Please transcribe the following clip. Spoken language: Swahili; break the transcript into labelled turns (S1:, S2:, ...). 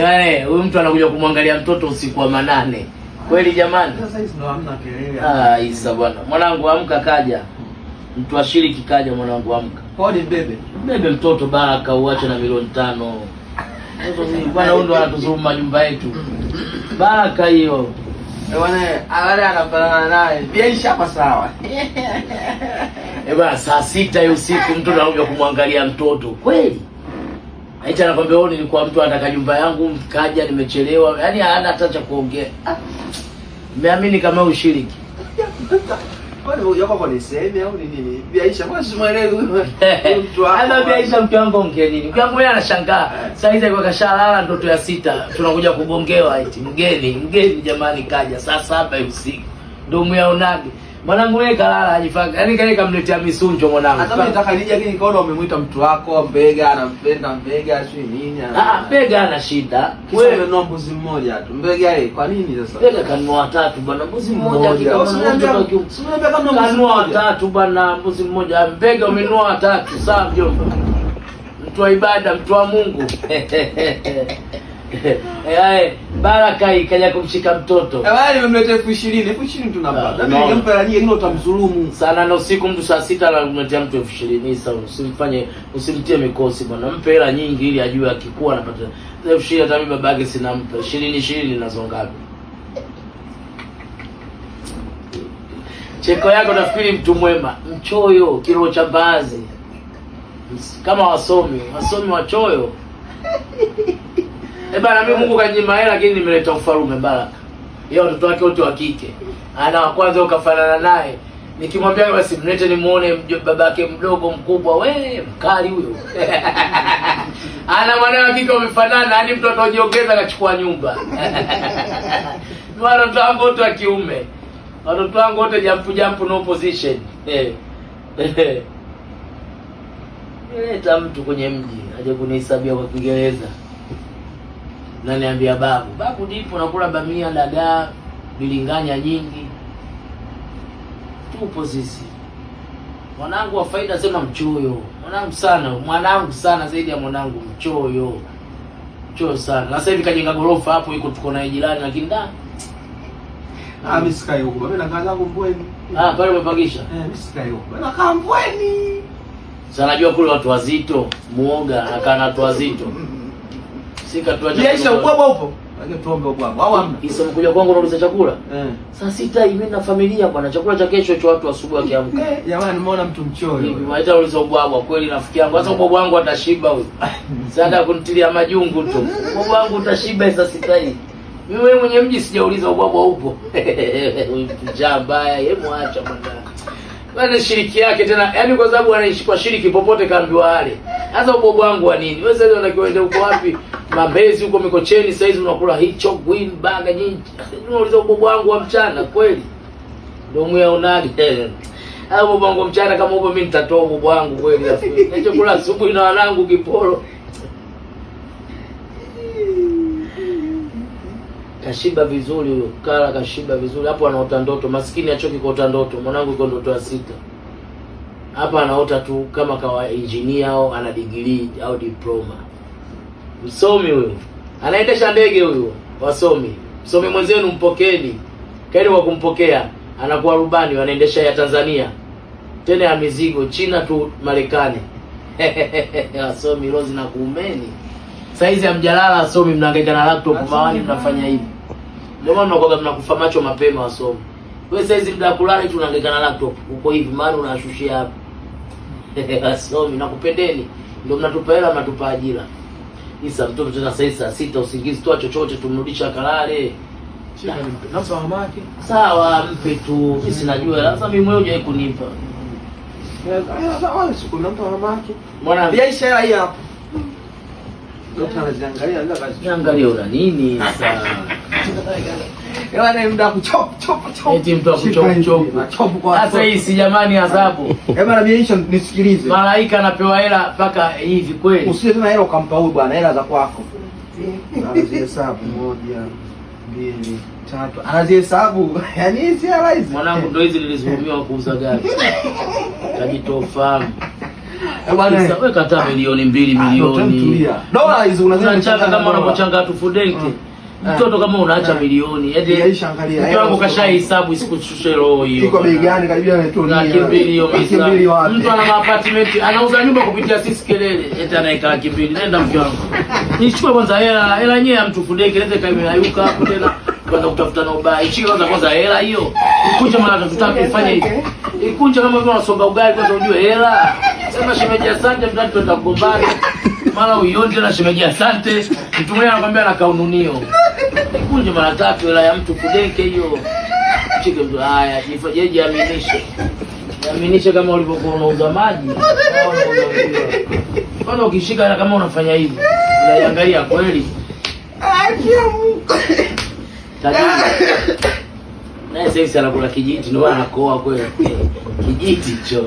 S1: Yaani huyu mtu anakuja kumwangalia mtoto usiku wa manane. Kweli jamani?
S2: Sasa hizi ndo hamna kelele.
S1: Isa bwana. Mwanangu amka kaja. Mtu ashiriki kaja mwanangu amka.
S2: Kodi bebe.
S1: Bebe mtoto Baraka uache na milioni 5. Bwana huyu ndo anatuzuru majumba yetu. Baraka hiyo.
S2: Bwana wale anafanana naye. Biaisha hapa sawa.
S1: Bwana saa 6 ya usiku mtu anakuja kumwangalia mtoto. Kweli? Aita anakwambia wewe nilikuwa mtu anataka nyumba yangu kaja nimechelewa. Yaani hana hata cha kuongea. Nimeamini kama ushiriki.
S2: Kwani yako kwa niseme au ni nini? Biaisha kwa simuelewi huyo mtu wako.
S1: Ana Biaisha mke wangu ongea nini? Mke wangu yeye anashangaa. Sasa hizi alikuwa kashalala ndoto ya 6 tunakuja kugongewa eti mgeni jamani kaja saa 7 usiku. Ndio muyaonage. Mwanangu wewe kalala ajifanga. Yaani kale kamletea misunjo mwanangu.
S2: Hata mimi nataka nije lakini nikaona umemwita mtu wako Mbega anampenda Mbega sio nini.
S1: Mbega ana shida.
S2: Wewe unanunua mbuzi mmoja tu. Mbega yeye kwa nini sasa?
S1: Mbega kanunua 3 bwana mbuzi mmoja kikao kanunua 3 bwana mbuzi mmoja. Mbega umenunua 3 sawa mjomba. Mtu wa ibada, mtu wa Mungu. Baraka ikaja kumshika mtoto.
S2: Wale nimemletea 20,000 tunapata. Mimi ningempa la nyingine utamdhulumu.
S1: Sana na usiku mtu saa 6 anamletea mtu 20,000 sasa usimtie mikosi bwana. Mpe hela nyingi ili ajue akikua anapata 20,000 hata mimi babake sina mpa. 20 ninazo ngapi? Cheko yako nafikiri mtu mwema, mchoyo, kilo cha baadhi. Kama wasomi wachoyo. Bana mimi Mungu kanyima hela lakini nimeleta ufarume Baraka. Yeye watoto wake wote wa kike. Ana wa kwanza ukafanana naye. Nikimwambia basi mlete nimuone babake mdogo mkubwa wewe mkali huyo. Ana mwana wa kike umefanana hadi mtoto ajiongeza akachukua nyumba. Watoto wangu wote wa kiume. Watoto wangu wote jump no position. Nileta mtu kwenye mji aje kunihesabia kwa Kiingereza. Na niambia babu ndipo nakula bamia dagaa bilinganya nyingi. Tupo sisi. Mwanangu wa faida sema mchoyo. Mwanangu sana zaidi ya mwanangu mchoyo. Mchoyo sana. Na sasa hivi kajenga gorofa hapo iko tuko na jirani lakini
S2: mimi sikai huko. Mimi nakaa zangu Mbweni.
S1: Pale umepangisha?
S2: Mimi sikai huko. Mimi nakaa Mbweni.
S1: Sasa najua kule watu wazito, muoga anakaa na watu wazito. Sika tuacha.
S2: Biaisha ubwabwa upo? Lakini tuombe ubwabwa. Au hamna?
S1: Isa mkuja kwangu unauliza chakula? Saa 6 hivi mimi na familia bwana. Chakula cha kesho cha watu asubuhi akiamka.
S2: Jamani nimeona mtu mchoyo.
S1: Hivi waita uliza ubwabwa kweli rafiki yangu. Sasa ubwabwa wangu atashiba huyu. Sasa kunitilia majungu tu. Ubwabwa wangu utashiba saa 6 hivi. Mimi wewe mwenye mji sijauliza ubwabwa upo. Njaa mbaya, yeye muacha bwana. Bwana shiriki yake tena, yaani kwa sababu anaishi kwa shiriki popote kaambiwa wale. Sasa ubwabwa wangu wa nini? Wewe sasa unatakiwa uende huko wapi? Mabezi huko Mikocheni sasa hizi unakula hicho green baga nyingi. Unauliza ubwabwa wangu wa mchana kweli? Ndio muyaonage. Au ubwabwa wangu wa mchana kama upo mimi nitatoa ubwabwa wangu kweli rafiki. Nicho kula asubuhi na wanangu kiporo. Kashiba vizuri huyo, kala kashiba vizuri. Hapo anaota ndoto, maskini achoki kuota ndoto. Mwanangu yuko ndoto ya 6. Hapa anaota tu kama kawa engineer au ana degree au diploma. Msomi huyo. Anaendesha ndege huyo, wasomi. Msomi mwenzenu mpokeni. Kaeni wa kumpokea. Anakuwa rubani anaendesha ya Tanzania. Tena ya mizigo China tu Marekani. Wasomi rozi na kuumeni. Saizi ya mjalala wasomi mnahangaika na laptop mawani mnafanya hivi. Ndio maana unakuwa mnakufa macho mapema wasomi. Wewe saizi muda kulala tu unahangaika na laptop. Uko hivi maana unashushia hapa. Wasomi nakupendeni. Ndio mnatupa hela mnatupa ajira. Isa mtoto tena saa 6 usingizi tu chochote tumrudisha kalale.
S2: Nampa mamake.
S1: Sawa mpe tu. Mimi sinajua. Sasa mimi mwenyewe hujai kunipa.
S2: Sasa siku nampa mamake.
S1: Mbona
S2: Biaisha hela hii hapo.
S1: Niangalia una nini sasa?
S2: Yaani muda kuchop.
S1: Eti mtu akuchop. Sasa hii si jamani adhabu.
S2: Bwana Biaisha nisikilize.
S1: Malaika anapewa hela mpaka hivi kweli.
S2: Usije tena hela ukampa huyu bwana, hela za kwako. Anazihesabu 1, 2, 3. Anazihesabu. Yaani hizi hela hizi.
S1: Mwanangu ndio hizi nilizulumiwa kuuza gari. Kajitofahamu.
S2: bwana.
S1: Weka hata milioni 2 milioni.
S2: Dola hizo
S1: unachanga kama unapochanga tu Fudenki. Mtoto kama unaacha milioni,
S2: yaisha angalia.
S1: Mtu wangu kashahesabu isikushushe roho hiyo.
S2: Iko bei gani karibia anatonia?
S1: Laki 2 hiyo misa. Mtu ana apartment, anauza nyumba kupitia sisi kelele, eti anaika laki 2. Nenda mke wangu. Nichukue kwanza hela yenyewe ya mtu Fudenki, inaweza kaimeyuka hapo tena. Kwanza kutafuta na ubaya. Ichi kwanza hela hiyo. Ikunje mara tutaka kufanya hivi. Ikunje kama vile unasonga ugali kwanza ujue hela. Sema shemeji asante mtatu tuenda kugombana. Mara uionje na shemeji asante. Mtu mwingine anakuambia na kaununio. Ikunje mara 3 hela ya mtu Fudenki hiyo. Chike mtu haya, jifajeje aminishe. Aminishe kama ulivyokuwa unauza maji. Kwanza ukishika kama unafanya hivi. Unaiangalia kweli. Tajiri. Naye sasa anakula kijiti ndio anakoa kweli. Kijiti hicho.